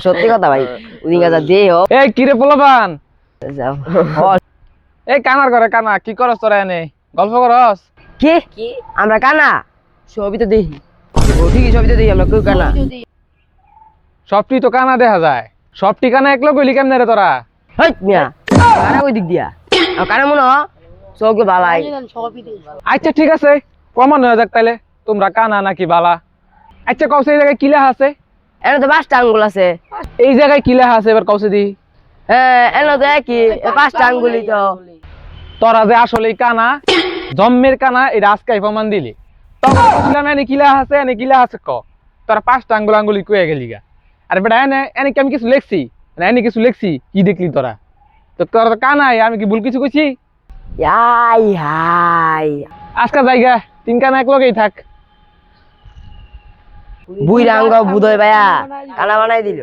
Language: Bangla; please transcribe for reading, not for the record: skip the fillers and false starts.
সত্যি কথা ভাই উদিন গাছা দিয়ে হোক এই কিরে পোলাপান যাও এই কানার করে কানা কি করস তোরা এনে গল্প করস কি আমরা কানা ছবি তো দেখি ও ঠিকই ছবি তো দেখি আমরা কেউ কানা সবটি তো কানা দেখা যায় সবটি কানা একলো কইলি কেমনে রে তোরা হেই মিয়া কানা কই দিক দিয়া কানা মনে হ চোখে বালাই আচ্ছা ঠিক আছে প্রমাণ হয়ে যাক তাইলে তোমরা কানা নাকি বালা আচ্ছা কৌশে এই জায়গায় কি লেখা আছে এনে তো 5টা আঙ্গুল আছে এই জায়গায় কি লেখা আছে এবার কৌশে দি হ্যাঁ এনে তো কি 5টা আঙ্গুলই তো তোরা যে আসলেই কানা জন্মের কানা এটা আজকে প্রমাণ দিলি তখন বুঝলাম এনে কি লেখা আছে এনে কি লেখা আছে ক তোরা 5টা আঙ্গুল আঙ্গুলি কয়ে গেলি গা আর বেটা এনে কি আমি কিছু লেখছি এনে কিছু লেখছি কি দেখলি তোরা তো তোরা তো কানাই আমি কি ভুল কিছু কইছি হাই হাই আজকে জায়গা 3 কানা এক লগেই থাক বুইরা আঙ্গ বুদয় ভাইয়া কানা বানাই দিল